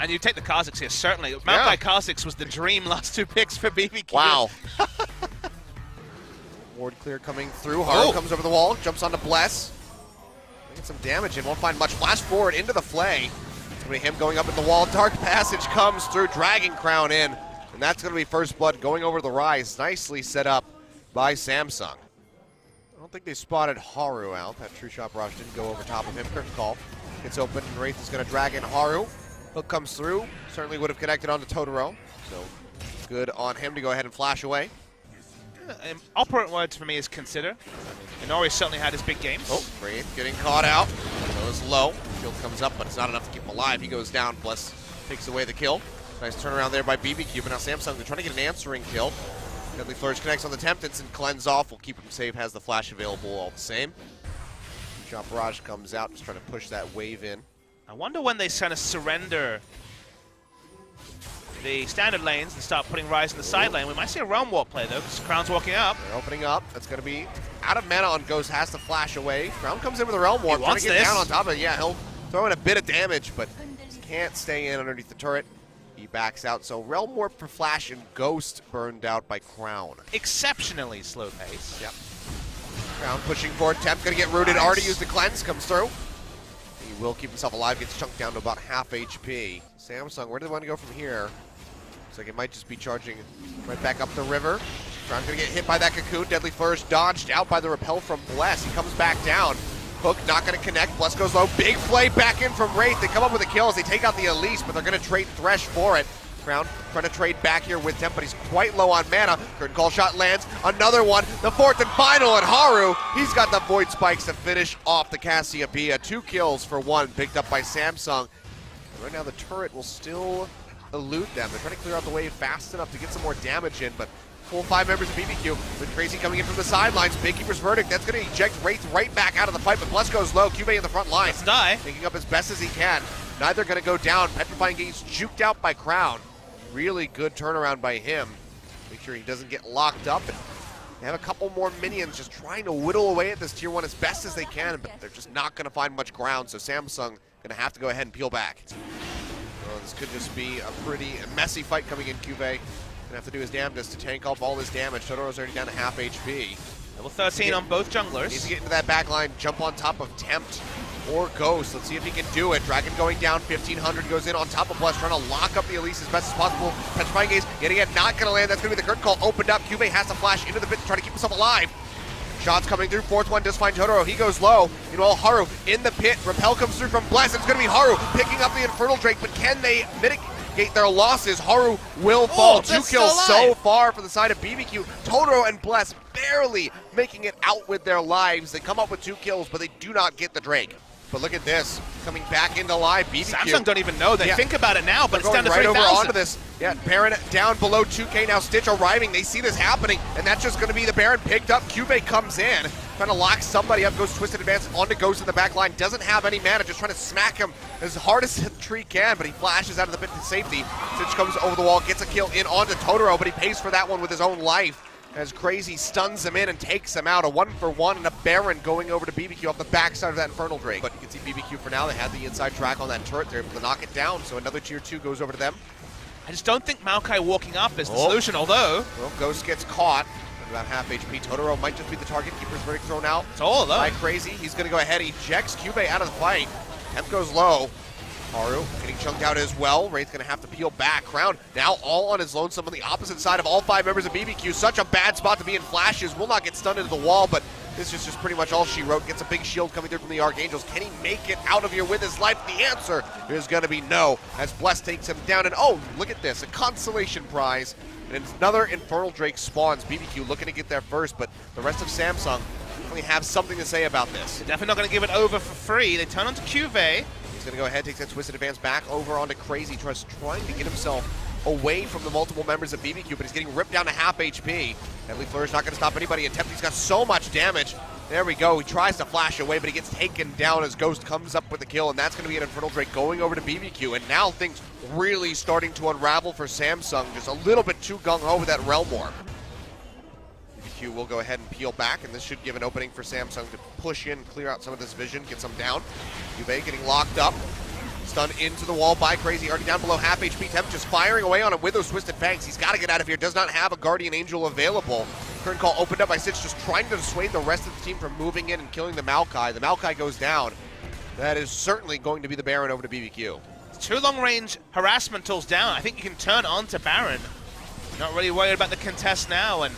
And you take the Kha'Zix here, certainly. Maokai Kha'Zix was the dream last 2 picks for BBQ. Wow. Ward clear coming through. Haru comes over the wall, jumps onto Bless. Making some damage and won't find much. Flash forward into the Flay. It's going to be him going up in the wall. Dark Passage comes through, Dragon Crown in. And that's going to be First Blood going over the Rise. Nicely set up by Samsung. I don't think they spotted Haru out. That True Shot Barrage didn't go over top of him. Curtain Call gets open, and Wraith is going to drag in Haru. Hook comes through. Certainly would have connected onto Totoro. So good on him to go ahead and flash away. Operant words for me is consider. Inori certainly had his big games. Oh, Wraith getting caught out. Goes low. Shield comes up, but it's not enough to keep him alive. He goes down. Bless takes away the kill. Nice turnaround there by BBQ, but now Samsung, they're trying to get an answering kill. Deadly Flourish connects on the Temptance and cleanse off. Will keep him safe, has the flash available all the same. Shot Barrage comes out, just trying to push that wave in. I wonder when they kind of surrender the standard lanes and start putting Rise in the side lane. We might see a Realm Walk play though, because Crown's walking up. They're opening up. That's going to be out of mana on Ghost, has to flash away. Crown comes in with a Realm Walk, trying to get down on top of it. Yeah, he'll throw in a bit of damage, but can't stay in underneath the turret. He backs out, so Realm Warp for Flash and Ghost burned out by Crown. Exceptionally slow pace. Yep. Crown pushing forward, Temp gonna get rooted, Nice. already used the cleanse, comes through. He will keep himself alive, gets chunked down to about half HP. Samsung, where do they want to go from here? Looks like it might just be charging right back up the river. Crown gonna get hit by that Cocoon, Deadly Flourish dodged out by the repel from Bless. He comes back down. Hook not going to connect. Bless goes low. Big play back in from Wraith. They come up with the kills. They take out the Elise, but they're going to trade Thresh for it. Crown trying to trade back here with Temp, but he's quite low on mana. Curtain Call shot lands. Another one. The fourth and final, and Haru, he's got the Void Spikes to finish off the Cassiopeia. 2 kills for 1, picked up by Samsung. Right now the turret will still elude them. They're trying to clear out the wave fast enough to get some more damage in, but full 5 members of BBQ. With Crazy coming in from the sidelines. Big Keeper's Verdict. That's going to eject Wraith right back out of the fight, but Bless goes low. Cube in the front line. Let's die. Making up as best as he can. Neither going to go down. Petrifying Gaze juked out by Crown. Really good turnaround by him. Make sure he doesn't get locked up. And they have a couple more minions just trying to whittle away at this tier 1 as best as they can, but they're just not going to find much ground, so Samsung going to have to go ahead and peel back. Well, this could just be a pretty messy fight coming in. Cube gonna have to do his damnedest to tank off all his damage. Totoro's already down to half HP. Level 13 on both junglers. Needs to get into that back line, jump on top of Tempt or Ghost. Let's see if he can do it. Dragon going down, 1500 goes in on top of Bless, trying to lock up the Elise as best as possible. Petrifying Gaze, yet again, not gonna land. That's gonna be the curtain call opened up. Cube has to flash into the pit to try to keep himself alive. Shots coming through, 4th one does find Totoro, he goes low. Meanwhile, Haru in the pit, Repel comes through from Bless. It's gonna be Haru picking up the Infernal Drake, but can they mitigate their losses? Haru will fall. 2 kills so far for the side of BBQ. Totoro and Bless barely making it out with their lives. They come up with 2 kills, but they do not get the Drake. But look at this, coming back into live. BBQ. Samsung don't even know. They think about it now, but it's down to right 3,000. over onto this. Yeah, Baron down below 2K now. Stitch arriving. They see this happening, and that's just going to be the Baron picked up. Cube comes in, trying to lock somebody up. Goes Twisted Advance onto Ghost in the back line. Doesn't have any mana, just trying to smack him as hard as the tree can, but he flashes out of the pit to safety. Stitch comes over the wall, gets a kill in onto Totoro, but he pays for that one with his own life. As Crazy stuns him in and takes him out. A 1-for-1 and a Baron going over to BBQ off the backside of that Infernal Drake. But you can see BBQ for now, they had the inside track on that turret. They're able to knock it down, so another tier 2 goes over to them. I just don't think Maokai walking up is the solution, although... Well, Ghost gets caught at about half HP. Totoro might just be the target. Keeper's Verdict thrown out. It's all though. By Crazy, he's going to go ahead. He ejects Cube out of the fight. Temp goes low. Haru getting chunked out as well. Wraith's going to have to peel back. Crown now all on his lonesome on the opposite side of all 5 members of BBQ. Such a bad spot to be in. Flashes will not get stunned into the wall, but this is just pretty much all she wrote. Gets a big shield coming through from the Archangels. Can he make it out of here with his life? The answer is going to be no, as Bless takes him down. And oh, look at this, a consolation prize. And another Infernal Drake spawns. BBQ looking to get there first, but the rest of Samsung only have something to say about this. They're definitely not going to give it over for free. They turn onto Cuvée. He's going to go ahead, takes that Twisted Advance back over onto Crazy, trying to get himself away from the multiple members of BBQ, but he's getting ripped down to half HP. Deadly Flourish not going to stop anybody. And Tempty's got so much damage. There we go. He tries to flash away, but he gets taken down as Ghost comes up with the kill, and that's going to be an Infernal Drake going over to BBQ. And now things really starting to unravel for Samsung. Just a little bit too gung-ho with that Realm Warp. BBQ will go ahead and peel back, and this should give an opening for Samsung to push in, clear out some of this vision, get some down. Cube getting locked up. Stunned into the wall by Crazy, already down below half HP. Temp just firing away on him with those Twisted Fangs. He's got to get out of here, does not have a Guardian Angel available. Curtain Call opened up by Stitch, just trying to dissuade the rest of the team from moving in and killing the Maokai. The Maokai goes down. That is certainly going to be the Baron over to BBQ. 2 long-range harassment tools down. I think you can turn on to Baron. Not really worried about the contest now, and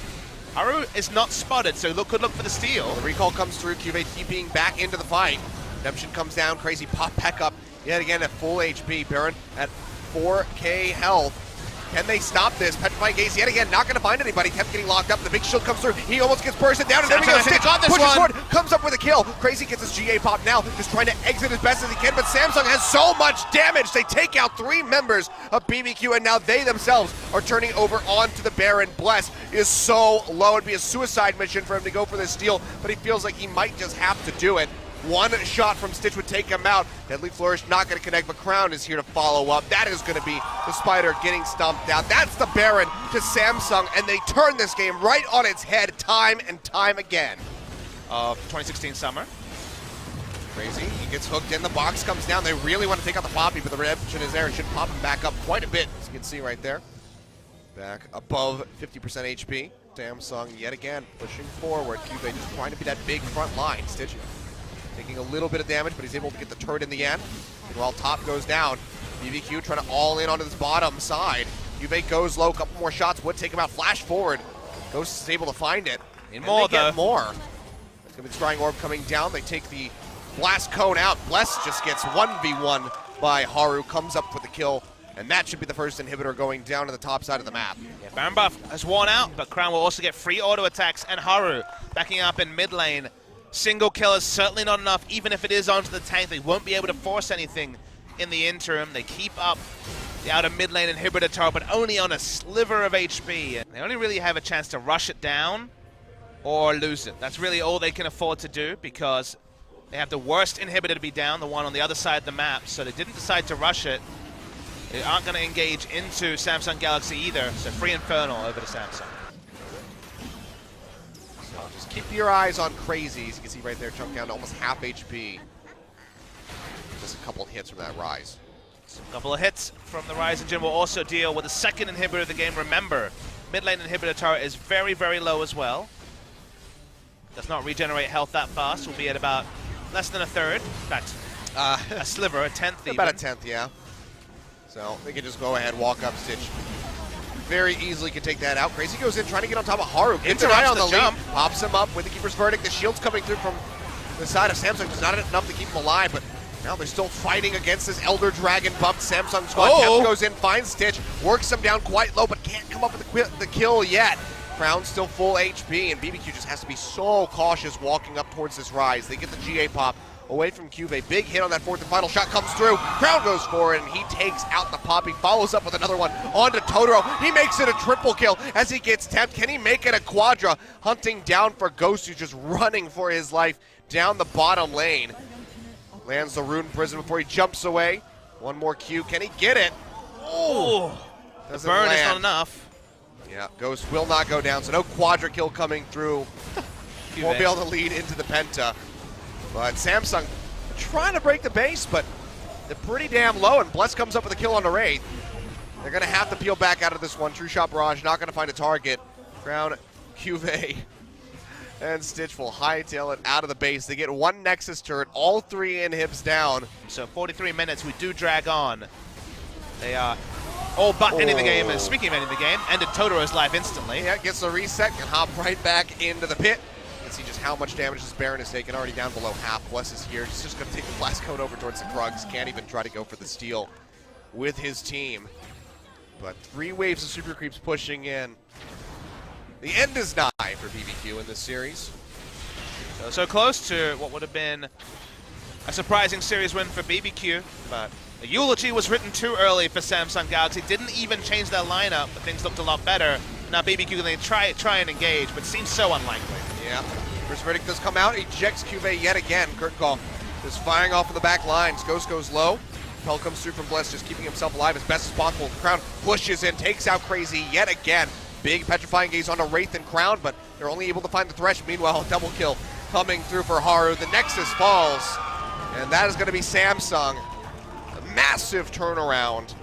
Haru is not spotted, so could look for the steal. The recall comes through, Cuvée keeping back into the fight. Redemption comes down, Crazy pop back up yet again at full HP. Baron at 4K health. Can they stop this? Petrifying Gaze yet again, not going to find anybody. Temp getting locked up, the big shield comes through. He almost gets bursted down, and there we go. Stitch pushes forward, comes up with a kill. Crazy gets his GA pop now, just trying to exit as best as he can, but Samsung has so much damage. They take out 3 members of BBQ, and now they themselves are turning over onto the Baron. Bless is so low. It'd be a suicide mission for him to go for this steal, but he feels like he might just have to do it. 1 shot from Stitch would take him out. Deadly Flourish not going to connect, but Crown is here to follow up. That is going to be the Spider getting stomped out. That's the Baron to Samsung, and they turn this game right on its head time and time again. Of 2016 summer. Crazy, he gets hooked in, the box comes down. They really want to take out the Poppy, but the Redemption is there. It should pop him back up quite a bit, as you can see right there. Back above 50% HP. Samsung yet again pushing forward. Cuvée just trying to be that big front line. Stitch taking a little bit of damage, but he's able to get the turret in the end. And while top goes down, BBQ trying to all in onto this bottom side. Cuvée goes low, a couple more shots would take him out. Flash forward. Ghost is able to find it. And more, they get more. It's going to be the Scrying Orb coming down. They take the Blast Cone out. Bless just gets 1v1 by Haru, comes up with the kill. And that should be the first inhibitor going down to the top side of the map. Yeah, Baron buff has worn out, but Crown will also get free auto attacks, and Haru backing up in mid lane. Single kill is certainly not enough. Even if it is onto the tank, they won't be able to force anything in the interim. They keep up the outer mid lane inhibitor tower, but only on a sliver of HP. They only really have a chance to rush it down or lose it. That's really all they can afford to do, because they have the worst inhibitor to be down, the one on the other side of the map, so they didn't decide to rush it. They aren't going to engage into Samsung Galaxy either, so free Infernal over to Samsung. So just keep your eyes on Crazy. As you can see right there, chunk down to almost half HP. Just a couple hits from that Rise. A couple of hits from the Rise engine will also deal with the second inhibitor of the game. Remember, mid lane inhibitor tower is very, very low as well. Does not regenerate health that fast. Will be at about less than a third. In fact, a sliver, a tenth even. About a tenth, yeah. So they can just go ahead, walk up, Stitch. Very easily can take that out. Crazy goes in, trying to get on top of Haru. Gets an eye on the jump. Pops him up with the Keeper's Verdict. The shield's coming through from the side of Samsung. Just not enough to keep him alive, but now they're still fighting against this Elder Dragon buffed Samsung squad. Temp goes in, finds Stitch, works him down quite low, but can't come up with the kill yet. Crown still full HP, and BBQ just has to be so cautious walking up towards this Rise. They get the GA pop away from Cuvée. Big hit on that fourth and final shot comes through. Crown goes for it, and he takes out the Poppy. Follows up with another one onto Totoro. He makes it a triple kill as he gets tapped. Can he make it a quadra? Hunting down for Ghost, who's just running for his life down the bottom lane. Lands the Rune Prison before he jumps away. One more Q. Can he get it? Oh, the burn is not enough. Yeah, Ghost will not go down, so no quadra kill coming through. Won't be able to lead into the Penta. But Samsung trying to break the base, but they're pretty damn low, and Bless comes up with a kill on the Wraith. They're going to have to peel back out of this one. True Shot Barrage not going to find a target. Crown, Cuvée, and Stitch will hightail it out of the base. They get one Nexus turret, all 3 inhibs down. So 43 minutes, we do drag on. They are all but ending the game, and speaking of ending the game, ended Totoro's life instantly. Yeah, gets the reset, can hop right back into the pit. See just how much damage this Baron has taken, already down below half. Bless is here, he's just going to take the Blast Cone over towards the Krugs. Can't even try to go for the steal with his team. But 3 waves of Super Creeps pushing in. The end is nigh for BBQ in this series. So close to what would have been a surprising series win for BBQ, but the eulogy was written too early for Samsung Galaxy. Didn't even change their lineup, but things looked a lot better. Now BBQ can try and engage, but seems so unlikely. Yeah, first verdict does come out, ejects Cuvée yet again. Curtain Call just firing off of the back lines. Ghost goes low. Pell comes through from Bless, just keeping himself alive as best as possible. Crown pushes in, takes out Crazy yet again. Big Petrifying Gaze onto Wraith and Crown, but they're only able to find the Thresh. Meanwhile, double kill coming through for Haru. The Nexus falls, and that is going to be Samsung massive turnaround